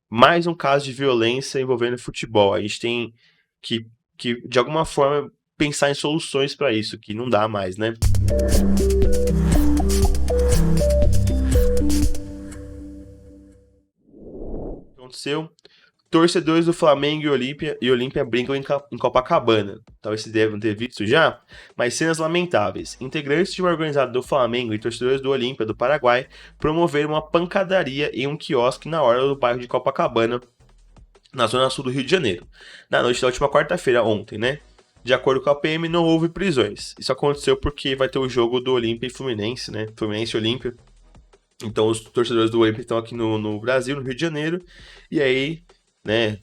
mais um caso de violência envolvendo futebol. A gente tem que de alguma forma, pensar em soluções para isso, que não dá mais, né? O que aconteceu? Torcedores do Flamengo e Olímpia brigam em Copacabana. Talvez vocês devem ter visto já, mas cenas lamentáveis. Integrantes de uma organizada do Flamengo e torcedores do Olímpia do Paraguai promoveram uma pancadaria em um quiosque na orla do bairro de Copacabana, na zona sul do Rio de Janeiro, na noite da última quarta-feira, ontem, né? De acordo com a PM, não houve prisões. Isso aconteceu porque vai ter o jogo do Olímpia e Fluminense, né? Fluminense e Olímpia. Então os torcedores do Olímpia estão aqui no Brasil, no Rio de Janeiro, e aí, né,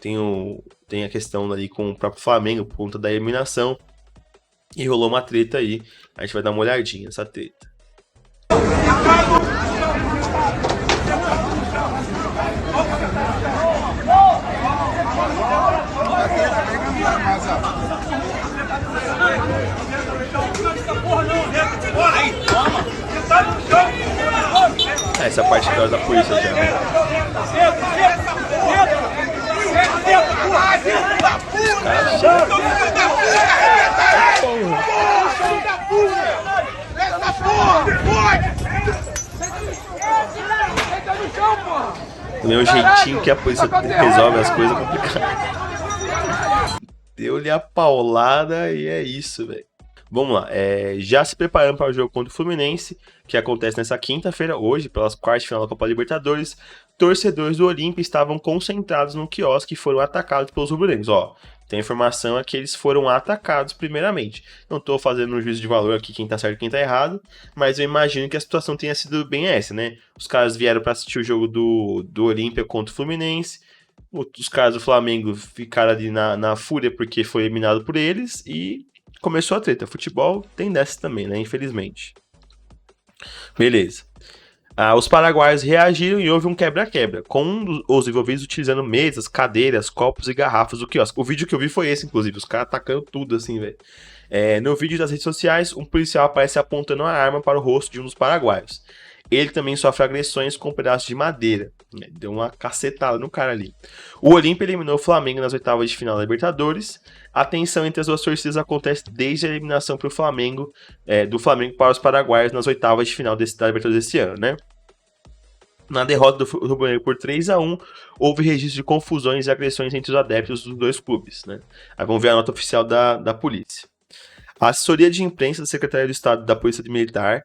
tem a questão ali com o próprio Flamengo por conta da eliminação, e rolou uma treta aí. A gente vai dar uma olhadinha nessa treta. Essa parte que é da polícia já. Os caras chegam. Do meu jeitinho que a polícia resolve as coisas complicadas. Deu-lhe a paulada e é isso, velho. Vamos lá, já se preparando para o jogo contra o Fluminense, que acontece nessa quinta-feira, hoje, pelas quartas de final da Copa Libertadores, torcedores do Olímpia estavam concentrados no quiosque e foram atacados pelos rubro-negros. Ó, tem a informação é que eles foram atacados primeiramente. Não estou fazendo um juízo de valor aqui quem tá certo e quem tá errado, mas eu imagino que a situação tenha sido bem essa, né? Os caras vieram para assistir o jogo do Olímpia contra o Fluminense, os caras do Flamengo ficaram ali na fúria porque foi eliminado por eles e começou a treta. Futebol tem dessa também, né? Infelizmente. Beleza. Os paraguaios reagiram e houve um quebra-quebra, com os envolvidos utilizando mesas, cadeiras, copos e garrafas do quiosque. O vídeo que eu vi foi esse, inclusive. Os caras atacando tudo, assim, velho. No vídeo das redes sociais, um policial aparece apontando uma arma para o rosto de um dos paraguaios. Ele também sofre agressões com um pedaço de madeira. Deu uma cacetada no cara ali. O Olímpia eliminou o Flamengo nas oitavas de final da Libertadores. A tensão entre as duas torcidas acontece desde a eliminação pro Flamengo, do Flamengo para os paraguaios nas oitavas de final da Libertadores desse ano, né? Na derrota do rubro-negro por 3-1, houve registro de confusões e agressões entre os adeptos dos dois clubes, né? Aí vamos ver a nota oficial da polícia. A assessoria de imprensa da Secretaria do Estado da Polícia Militar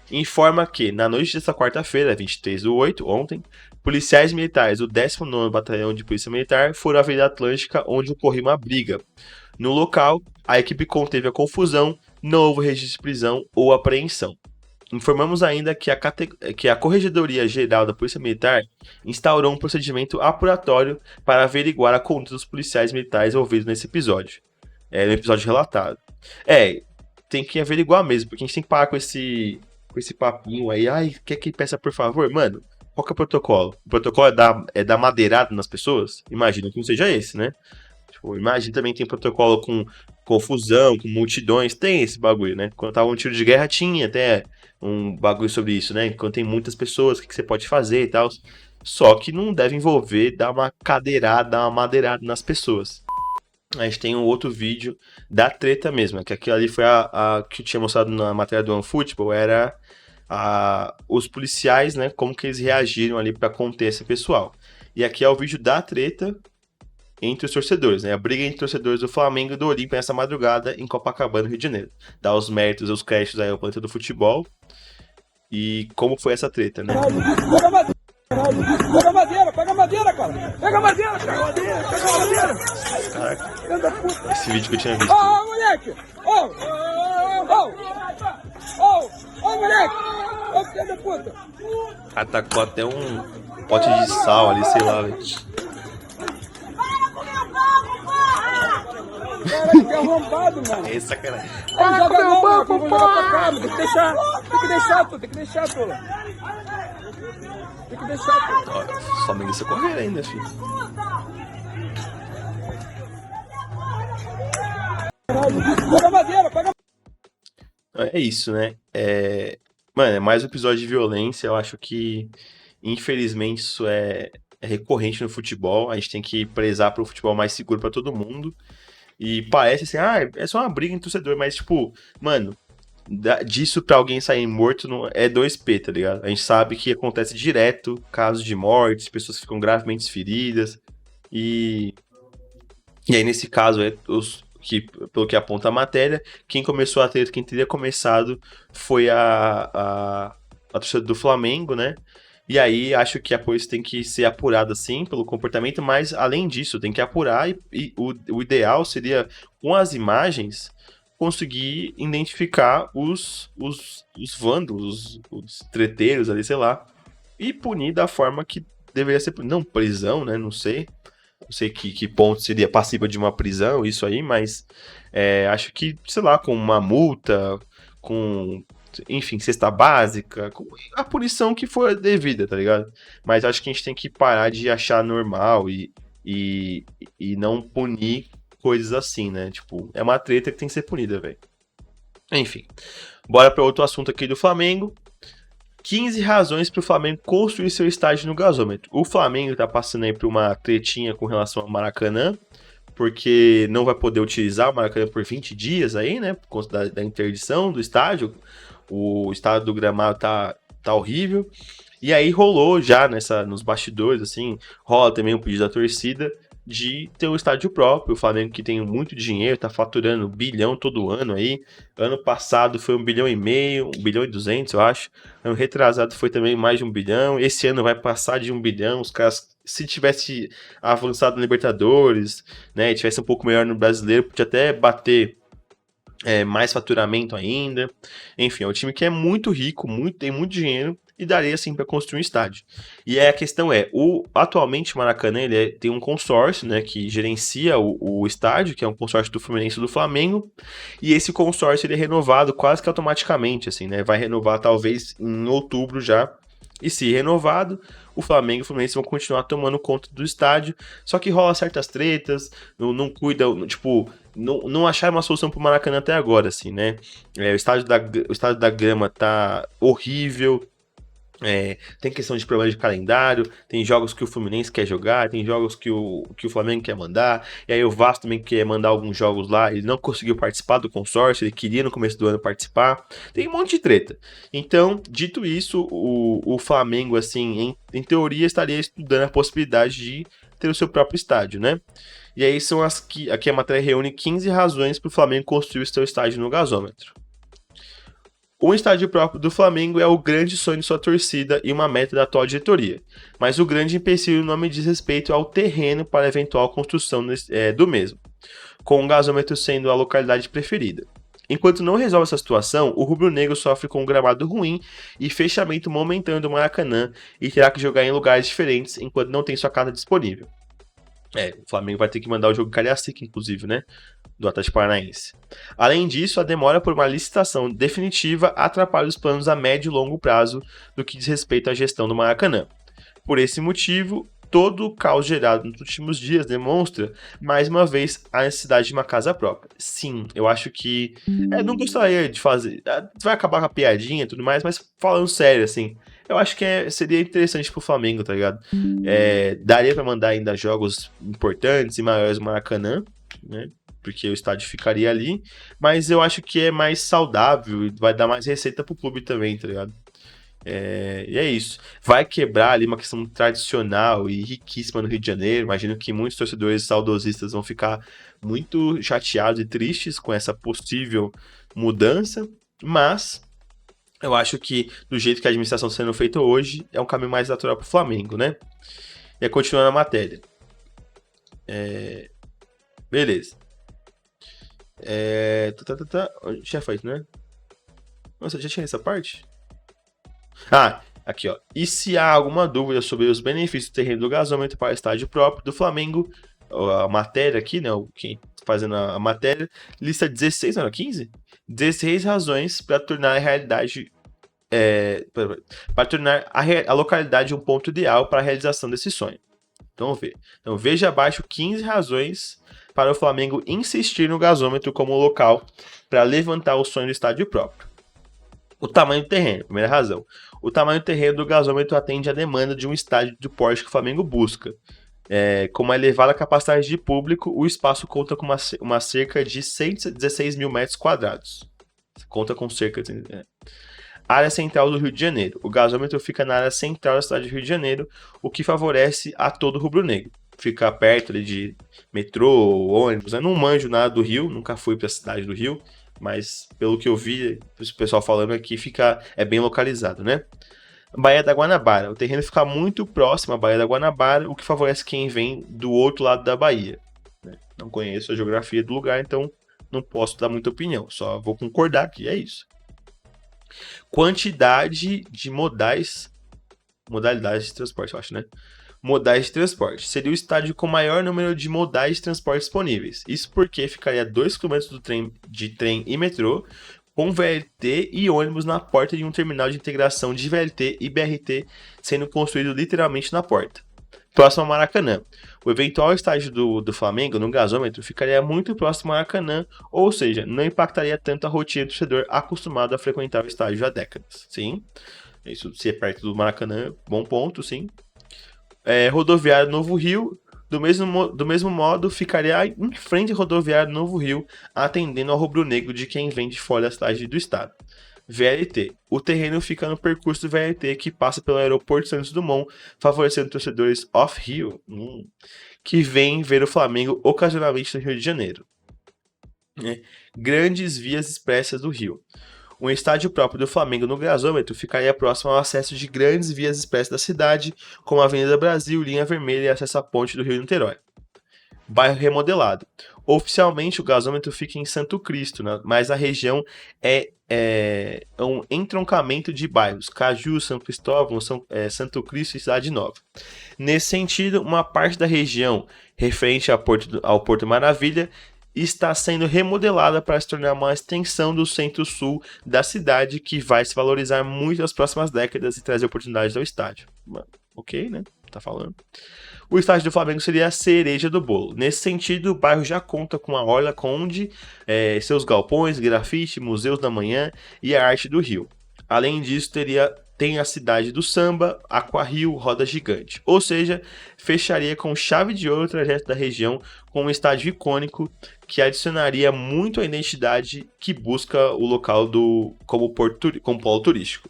informa que, na noite desta quarta-feira, 23/8, ontem, policiais militares do 19º Batalhão de Polícia Militar foram à Avenida Atlântica, onde ocorreu uma briga. No local, a equipe conteve a confusão, não houve registro de prisão ou apreensão. Informamos ainda que a Corregedoria Geral da Polícia Militar instaurou um procedimento apuratório para averiguar a conduta dos policiais militares envolvidos nesse episódio. No episódio relatado. Tem que averiguar mesmo, porque a gente tem que parar com esse papinho aí. Ai, quer que peça por favor? Mano, qual que é o protocolo? O protocolo é dar madeirada nas pessoas? Imagino que não seja esse, né? Tipo, imagina também tem protocolo com confusão, com multidões. Tem esse bagulho, né? Quando tava um tiro de guerra tinha até um bagulho sobre isso, né? Quando tem muitas pessoas, o que você pode fazer e tal. Só que não deve envolver dar uma cadeirada, dar uma madeirada nas pessoas. A gente tem um outro vídeo da treta mesmo, que aquilo ali foi a que eu tinha mostrado na matéria do OneFootball, era os policiais, né, como que eles reagiram ali para conter esse pessoal. E aqui é o vídeo da treta entre os torcedores, né, a briga entre torcedores do Flamengo e do Olímpia nessa madrugada em Copacabana, Rio de Janeiro. Dá os méritos, os créditos aí ao planeta do futebol e como foi essa treta, né? Pega madeira, cara! Pega madeira, cara! Pega madeira! Caraca, esse vídeo que eu tinha visto. Ô, moleque! Ô, moleque! Ô, filho da puta! Atacou até um pote de sal ali, sei lá, velho. Caralho, que arrombado, mano! É sacanagem. Não joga não, mano, vou jogar pra cá, tem que deixar, pô. Tem que deixar, pô. Ó, só me deixa correr ainda, filho. Pega madeira, pega. É isso, né? Mano, é mais um episódio de violência. Eu acho que, infelizmente, isso é é recorrente no futebol. A gente tem que prezar para um futebol mais seguro para todo mundo. E parece assim, é só uma briga entre torcedor, mas tipo, mano, disso pra alguém sair morto é 2P, tá ligado? A gente sabe que acontece direto casos de mortes, pessoas ficam gravemente feridas. E, e aí, nesse caso, pelo que aponta a matéria, quem começou a treta, quem teria começado foi a torcida do Flamengo, né? E aí, acho que a polícia tem que ser apurada, sim, pelo comportamento, mas, além disso, tem que apurar e o ideal seria, com as imagens, conseguir identificar os vândalos, os treteiros ali, sei lá, e punir da forma que deveria ser punido. Não prisão, né? Não sei. Não sei que ponto seria passível de uma prisão, isso aí, mas acho que, sei lá, com uma multa, com, enfim, cesta básica, com a punição que for devida, tá ligado? Mas acho que a gente tem que parar de achar normal e, e não punir coisas assim, né? Tipo, é uma treta que tem que ser punida, velho. Enfim, bora para outro assunto aqui do Flamengo. 15 razões para o Flamengo construir seu estádio no gasômetro. O Flamengo está passando aí por uma tretinha com relação ao Maracanã, porque não vai poder utilizar o Maracanã por 20 dias aí, né? Por conta da interdição do estádio. O estado do gramado tá horrível. E aí rolou já nos bastidores, assim, rola também um pedido da torcida de ter um estádio próprio. O Flamengo, que tem muito dinheiro, tá faturando 1 bilhão todo ano aí. Ano passado foi 1,5 bilhão, 1,2 bilhão, eu acho. Ano retrasado foi também mais de 1 bilhão. Esse ano vai passar de 1 bilhão. Os caras, se tivesse avançado no Libertadores, né, e tivesse um pouco melhor no Brasileiro, podia até bater mais faturamento ainda. Enfim, é um time que é muito rico, tem muito dinheiro e daria assim para construir um estádio. E a questão atualmente o Maracanã tem um consórcio, né, que gerencia o estádio, que é um consórcio do Fluminense e do Flamengo, e esse consórcio ele é renovado quase que automaticamente, assim, né? Vai renovar talvez em outubro já. E se renovado, o Flamengo e o Fluminense vão continuar tomando conta do estádio. Só que rola certas tretas, não cuida, tipo, não acharam uma solução pro Maracanã até agora, assim, né? O estádio da Grama tá horrível. Tem questão de problema de calendário, tem jogos que o Fluminense quer jogar, tem jogos que o Flamengo quer mandar, e aí o Vasco também quer mandar alguns jogos lá, ele não conseguiu participar do consórcio, ele queria no começo do ano participar, tem um monte de treta. Então, dito isso, o Flamengo, assim, em teoria, estaria estudando a possibilidade de ter o seu próprio estádio, né? E aí são aqui a matéria reúne 15 razões para o Flamengo construir o seu estádio no gasômetro. Um estádio próprio do Flamengo é o grande sonho de sua torcida e uma meta da atual diretoria, mas o grande empecilho não me diz respeito ao terreno para a eventual construção do mesmo, com o gasômetro sendo a localidade preferida. Enquanto não resolve essa situação, o rubro-negro sofre com um gramado ruim e fechamento momentâneo do Maracanã e terá que jogar em lugares diferentes enquanto não tem sua casa disponível. O Flamengo vai ter que mandar o jogo Cariacica, inclusive, né? Do Atlético Paranaense. Além disso, a demora por uma licitação definitiva atrapalha os planos a médio e longo prazo no que diz respeito à gestão do Maracanã. Por esse motivo, todo o caos gerado nos últimos dias demonstra, mais uma vez, a necessidade de uma casa própria. Sim, eu acho que... não gostaria de fazer... Vai acabar com a piadinha e tudo mais, mas falando sério, assim... Eu acho que seria interessante pro Flamengo, tá ligado? Daria pra mandar ainda jogos importantes e maiores do Maracanã, né? Porque o estádio ficaria ali. Mas eu acho que é mais saudável e vai dar mais receita pro clube também, tá ligado? E é isso. Vai quebrar ali uma questão tradicional e riquíssima no Rio de Janeiro. Imagino que muitos torcedores saudosistas vão ficar muito chateados e tristes com essa possível mudança. Mas eu acho que do jeito que a administração está sendo feita hoje, é um caminho mais natural para o Flamengo, né? E aí, continuando a matéria. Beleza. Já foi, né? Nossa, já tinha essa parte? Aqui, ó. E se há alguma dúvida sobre os benefícios do terreno do gasômetro para o estádio próprio do Flamengo, a matéria aqui, né? Quem tá fazendo a matéria, lista 16, não, 15? 16 razões para tornar a realidade. Para tornar a localidade um ponto ideal para a realização desse sonho. Então, vamos ver. Então, veja abaixo 15 razões para o Flamengo insistir no gasômetro como local para levantar o sonho do estádio próprio. O tamanho do terreno, primeira razão. O tamanho do terreno do gasômetro atende à demanda de um estádio do porte que o Flamengo busca. Com uma elevada capacidade de público, o espaço conta com uma cerca de 116 mil metros quadrados. Conta com cerca de... Área central do Rio de Janeiro. O gasômetro fica na área central da cidade do Rio de Janeiro, o que favorece a todo rubro-negro. Fica perto ali de metrô, ônibus. Eu não manjo nada do Rio, nunca fui para a cidade do Rio, mas pelo que eu vi, o pessoal falando aqui, é bem localizado, né? Baía da Guanabara. O terreno fica muito próximo à Baía da Guanabara, o que favorece quem vem do outro lado da Bahia. Não conheço a geografia do lugar, então não posso dar muita opinião. Só vou concordar que é isso. Quantidade de modalidades de transporte, eu acho, né? Modais de transporte. Seria o estádio com maior número de modais de transporte disponíveis. Isso porque ficaria a 2 km de trem e metrô, com VLT e ônibus na porta de um terminal de integração de VLT e BRT sendo construído literalmente na porta. Próximo ao Maracanã. O eventual estádio do Flamengo no gasômetro ficaria muito próximo ao Maracanã, ou seja, não impactaria tanto a rotina do torcedor acostumado a frequentar o estádio há décadas. Sim, isso se é perto do Maracanã, bom ponto, sim. Rodoviária Novo Rio, do mesmo modo, ficaria em frente à rodoviária Novo Rio, atendendo ao rubro-negro de quem vem de fora da cidade do estado. VLT. O terreno fica no percurso do VLT que passa pelo aeroporto Santos Dumont, favorecendo torcedores off-Rio, que vêm ver o Flamengo ocasionalmente no Rio de Janeiro. Grandes vias expressas do Rio. Um estádio próprio do Flamengo no gasômetro ficaria próximo ao acesso de grandes vias expressas da cidade, como a Avenida Brasil, Linha Vermelha e acesso à ponte do Rio-Niterói. Bairro remodelado. Oficialmente o gasômetro fica em Santo Cristo, né? Mas a região é um entroncamento de bairros, Caju, São Cristóvão, Santo Cristo e Cidade Nova. Nesse sentido, uma parte da região referente ao Porto Maravilha está sendo remodelada para se tornar uma extensão do centro-sul da cidade, que vai se valorizar muito nas próximas décadas e trazer oportunidades ao estádio. Ok, né? Tá falando. O estádio do Flamengo seria a cereja do bolo. Nesse sentido, o bairro já conta com a Orla Conde, seus galpões, grafite, museus da manhã e a arte do Rio. Além disso, tem a cidade do samba, Aquarrio, Roda Gigante. Ou seja, fecharia com chave de ouro o trajeto da região com um estádio icônico que adicionaria muito à identidade que busca o local como polo turístico.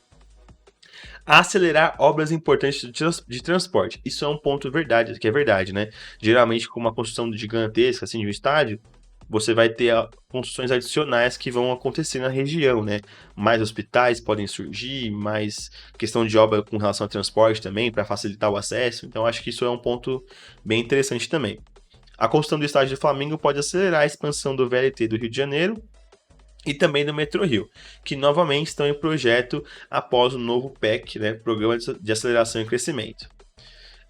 Acelerar obras importantes de transporte. Isso é um ponto que é verdade, né? Geralmente, com uma construção gigantesca assim, de um estádio, você vai ter construções adicionais que vão acontecer na região, né? Mais hospitais podem surgir, mais questão de obra com relação ao transporte também, para facilitar o acesso. Então, acho que isso é um ponto bem interessante também. A construção do estádio do Flamengo pode acelerar a expansão do VLT do Rio de Janeiro e também do Metrô Rio, que novamente estão em projeto após o novo PEC, né? Programa de Aceleração e Crescimento.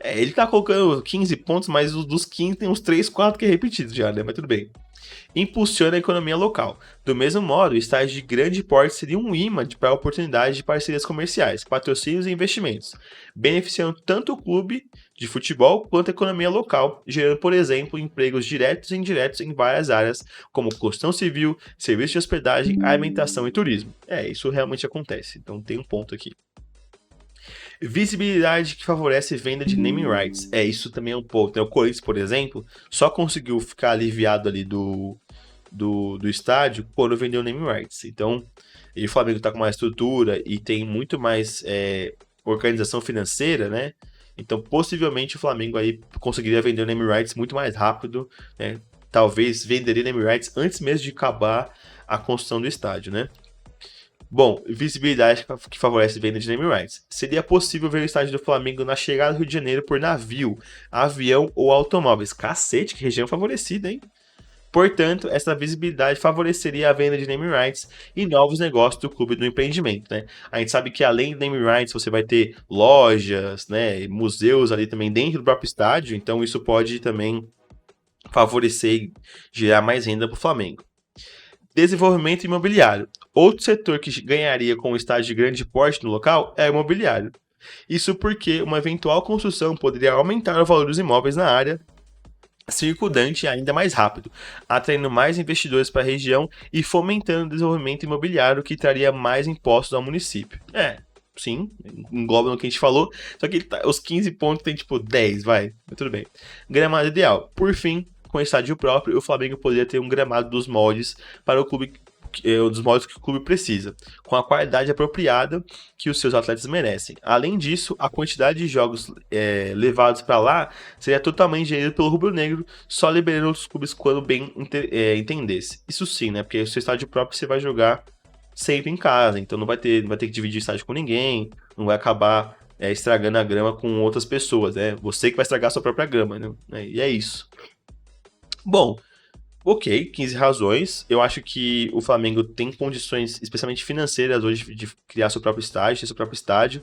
Ele tá colocando 15 pontos, mas dos 15 tem uns 3, 4 que é repetido já, né? Mas tudo bem. Impulsiona a economia local. Do mesmo modo, o estádio de grande porte seria um imã para a oportunidade de parcerias comerciais, patrocínios e investimentos, beneficiando tanto o clube de futebol quanto a economia local, gerando, por exemplo, empregos diretos e indiretos em várias áreas, como construção civil, serviço de hospedagem, alimentação e turismo. Isso realmente acontece, então tem um ponto aqui. Visibilidade que favorece venda de naming rights. Isso também é um ponto. O Corinthians, por exemplo, só conseguiu ficar aliviado ali do estádio quando vendeu naming rights. Então, o Flamengo está com mais estrutura e tem muito mais organização financeira, né? Então, possivelmente, o Flamengo aí conseguiria vender o naming rights muito mais rápido, né? Talvez venderia naming rights antes mesmo de acabar a construção do estádio, né? Bom, visibilidade que favorece venda de naming rights. Seria possível ver o estádio do Flamengo na chegada do Rio de Janeiro por navio, avião ou automóveis. Cacete, que região favorecida, hein? Portanto, essa visibilidade favoreceria a venda de naming rights e novos negócios do clube do empreendimento, né? A gente sabe que além de naming rights, você vai ter lojas, né, museus ali também dentro do próprio estádio, então isso pode também favorecer e gerar mais renda para o Flamengo. Desenvolvimento imobiliário. Outro setor que ganharia com o estádio de grande porte no local é o imobiliário. Isso porque uma eventual construção poderia aumentar o valor dos imóveis na área circundante ainda mais rápido, atraindo mais investidores para a região e fomentando o desenvolvimento imobiliário que traria mais impostos ao município. Sim, engloba no que a gente falou, só que os 15 pontos tem tipo 10, vai, mas tudo bem. Gramado ideal. Por fim, com estádio próprio, o Flamengo poderia ter um gramado dos moldes para o clube, dos moldes que o clube precisa, com a qualidade apropriada que os seus atletas merecem. Além disso, a quantidade de jogos levados para lá seria totalmente gerida pelo rubro-negro, só liberando os clubes quando bem entendesse. Isso sim, né? Porque o seu estádio próprio você vai jogar sempre em casa, então não vai ter que dividir estádio com ninguém, não vai acabar estragando a grama com outras pessoas, né? Você que vai estragar a sua própria grama, né? E é isso. Bom, ok, 15 razões. Eu acho que o Flamengo tem condições, especialmente financeiras, hoje de criar seu próprio estádio, ter seu próprio estádio.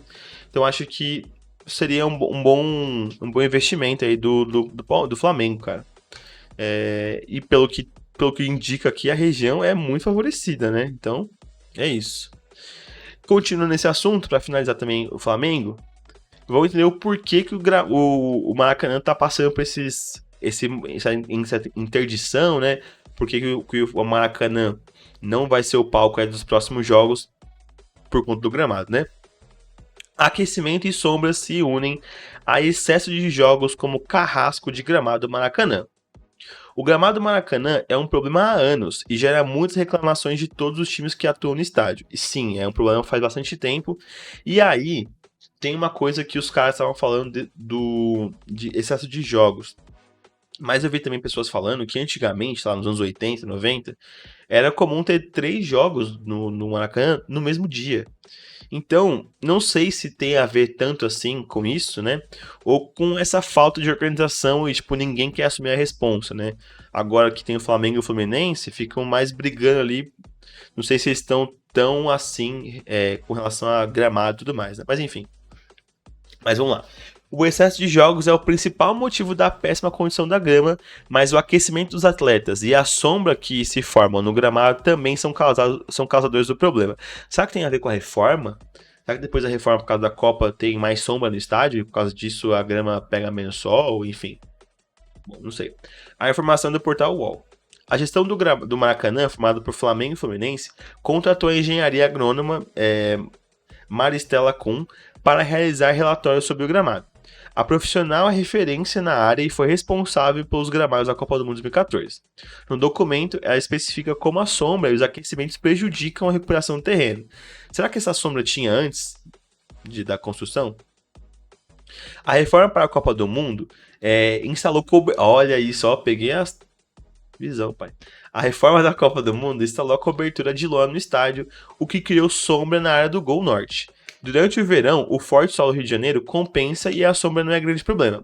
Então acho que seria um bom investimento aí do Flamengo, cara. E pelo que indica aqui, a região é muito favorecida, né? Então, é isso. Continuando nesse assunto, para finalizar também o Flamengo, vamos entender o porquê que o Maracanã tá passando por essa interdição, né? Por que o Maracanã não vai ser o palco dos próximos jogos por conta do gramado, né? Aquecimento e sombras se unem a excesso de jogos como carrasco de gramado do Maracanã. O gramado do Maracanã é um problema há anos e gera muitas reclamações de todos os times que atuam no estádio. E sim, é um problema faz bastante tempo. E aí, tem uma coisa que os caras estavam falando de excesso de jogos. Mas eu vi também pessoas falando que antigamente, lá nos anos 80, 90, era comum ter 3 jogos no Maracanã no mesmo dia. Então, não sei se tem a ver tanto assim com isso, né? Ou com essa falta de organização e, tipo, ninguém quer assumir a responsa, né? Agora que tem o Flamengo e o Fluminense, ficam mais brigando ali. Não sei se eles estão tão assim com relação a gramado e tudo mais, né? Mas enfim. Mas vamos lá. O excesso de jogos é o principal motivo da péssima condição da grama, mas o aquecimento dos atletas e a sombra que se formam no gramado também são causadores do problema. Será que tem a ver com a reforma? Será que depois da reforma, por causa da Copa, tem mais sombra no estádio e por causa disso a grama pega menos sol? Enfim. Bom, não sei. A informação do portal UOL. A gestão do Maracanã, formada por Flamengo e Fluminense, contratou a engenharia agrônoma Maristela Kuhn para realizar relatórios sobre o gramado. A profissional é referência na área e foi responsável pelos gramados da Copa do Mundo 2014. No documento, ela especifica como a sombra e os aquecimentos prejudicam a recuperação do terreno. Será que essa sombra tinha antes da construção? A reforma para a Copa do Mundo instalou... Olha isso, ó, peguei a visão, pai. A reforma da Copa do Mundo instalou a cobertura de lona no estádio, o que criou sombra na área do Gol Norte. Durante o verão, o forte sol do Rio de Janeiro compensa e a sombra não é grande problema.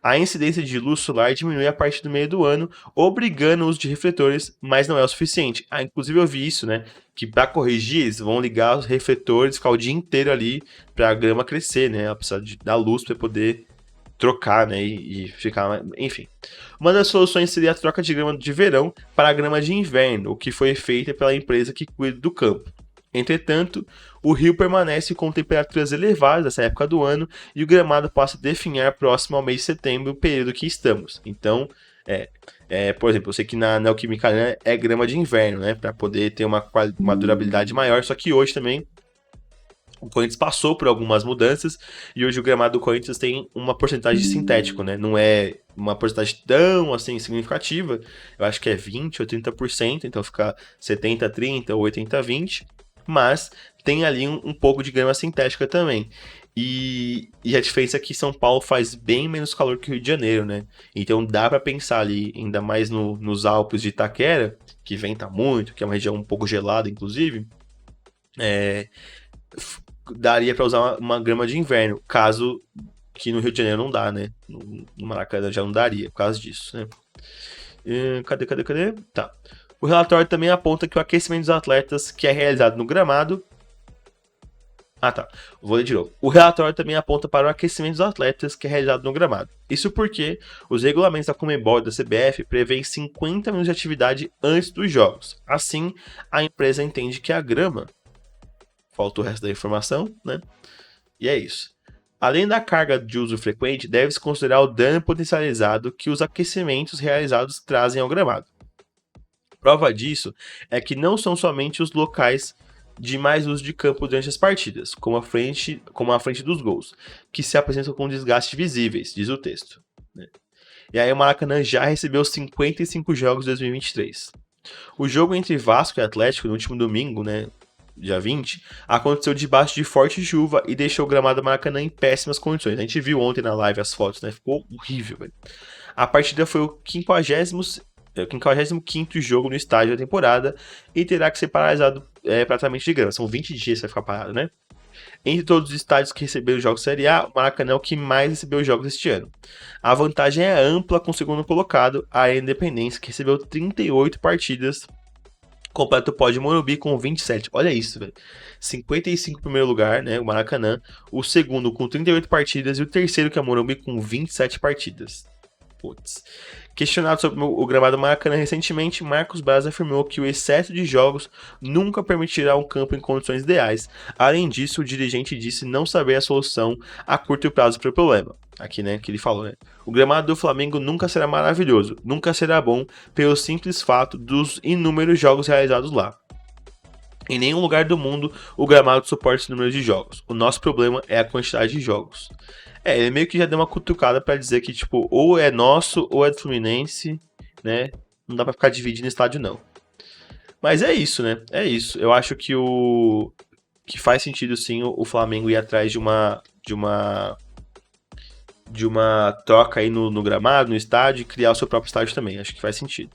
A incidência de luz solar diminui a partir do meio do ano, obrigando o uso de refletores, mas não é o suficiente. Inclusive eu vi isso, né? Que para corrigir, eles vão ligar os refletores, ficar o dia inteiro ali para a grama crescer, né? Ela precisa da luz para poder trocar, né? E ficar... Enfim. Uma das soluções seria a troca de grama de verão para a grama de inverno, o que foi feita pela empresa que cuida do campo. Entretanto, o rio permanece com temperaturas elevadas nessa época do ano e o gramado passa a definhar próximo ao mês de setembro, o período que estamos. Então, por exemplo, eu sei que na Neoquímica Arena é grama de inverno, né? Para poder ter uma durabilidade maior. Só que hoje também o Corinthians passou por algumas mudanças e hoje o gramado do Corinthians tem uma porcentagem de sintético, né? Não é uma porcentagem tão assim significativa. Eu acho que é 20 ou 30%, então fica 70-30 ou 80-20. Mas tem ali um pouco de grama sintética também. E a diferença é que São Paulo faz bem menos calor que o Rio de Janeiro, né? Então dá para pensar ali, ainda mais nos Alpes de Itaquera, que venta muito, que é uma região um pouco gelada, inclusive, daria para usar uma grama de inverno, caso que no Rio de Janeiro não dá, né? No Maracanã já não daria, por causa disso, né? Cadê? Tá. O relatório também aponta que o aquecimento dos atletas, que é realizado no gramado... Vou ler de novo. O relatório também aponta para o aquecimento dos atletas, que é realizado no gramado. Isso porque os regulamentos da Conmebol e da CBF prevêem 50 minutos de atividade antes dos jogos. Assim, a empresa entende que a grama... Faltou o resto da informação, né? E é isso. Além da carga de uso frequente, deve-se considerar o dano potencializado que os aquecimentos realizados trazem ao gramado. Prova disso é que não são somente os locais de mais uso de campo durante as partidas, como a frente dos gols, que se apresentam com desgastes visíveis, diz o texto. E aí o Maracanã já recebeu 55 jogos em 2023. O jogo entre Vasco e Atlético no último domingo, dia 20, aconteceu debaixo de forte chuva e deixou o gramado do Maracanã em péssimas condições. A gente viu ontem na live as fotos, ficou horrível, velho. A partida foi o 55º jogo no estádio da temporada e terá que ser paralisado praticamente de grama. São 20 dias que vai ficar parado, né? Entre todos os estádios que receberam jogos Série A, o Maracanã é o que mais recebeu jogos este ano. A vantagem é ampla com o segundo colocado, a Independência, que recebeu 38 partidas, completa o pódio Morumbi com 27. Olha isso, velho. 55 em primeiro lugar, o Maracanã, o segundo com 38 partidas e o terceiro, que é o Morumbi, com 27 partidas. Putz. Questionado sobre o gramado do Maracanã recentemente, Marcos Braz afirmou que o excesso de jogos nunca permitirá um campo em condições ideais. Além disso, o dirigente disse não saber a solução a curto prazo para o problema. Aqui, que ele falou, O gramado do Flamengo nunca será maravilhoso, nunca será bom pelo simples fato dos inúmeros jogos realizados lá. Em nenhum lugar do mundo o gramado suporta esse número de jogos. O nosso problema é a quantidade de jogos. Ele meio que já deu uma cutucada pra dizer que, ou é nosso ou é do Fluminense, Não dá pra ficar dividindo estádio, não. Mas é isso, É isso. Eu acho que que faz sentido, sim, o Flamengo ir atrás de uma troca aí no gramado, no estádio, e criar o seu próprio estádio também. Acho que faz sentido.